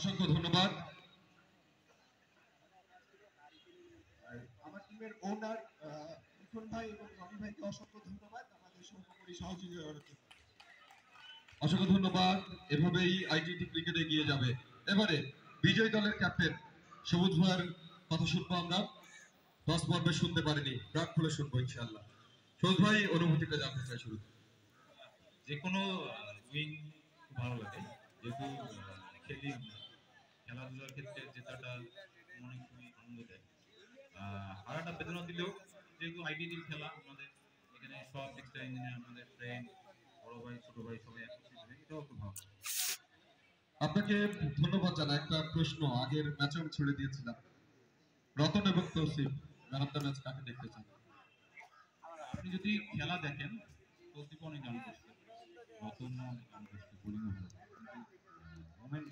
অসংখ্য ধন্যবাদ। আমার টিমের ওনার মিঠুন ভাই এবং রনি ভাইকে অসংখ্য ধন্যবাদ আমাদের সহযোগী সহযোগিতা করার জন্য। অসংখ্য ধন্যবাদ। এভাবেই আইটিটি ক্রিকেট এগিয়ে যাবে। এবারে বিজয়ী দলের ক্যাপ্টেন সবুজ ভাইয়ের কথা শুনবো আমরা। 10 পর্বে শুনতে পারিনি, প্রাক খুলে শুনবো ইনশাআল্লাহ। সবুজ ভাই, অনুভূতিটা জানতে চাই শুরু। যে কোনো উইং খুব ভালো লাগে, যেহেতু খেলি আমরা, খেলাধুলার ক্ষেত্রে জেতাটা মনে খুবই আনন্দ দেয়। হারাটা বেদনা দিলেও যেহেতু আইডিটির খেলা, আমাদের এখানে সব টেক্সটাইল ইঞ্জিনিয়ার, আমাদের ফ্রেন্ড, বড় ভাই ছোট ভাই সবাই একত্রিত হয়, এটাও খুব ভালো। আপনাকে ধন্যবাদ জানাই। একটা প্রশ্ন আগের ম্যাচে আমি ছুড়ে দিয়েছিলাম, রতন এবং Tausif man of the match কাকে দেখতে চান? আপনি যদি খেলা দেখেন, তৌসিফ অনেক গান করছে, রতন অনেক গান করছে, বোলিংও ভালো, কিন্তু মোমেন্ট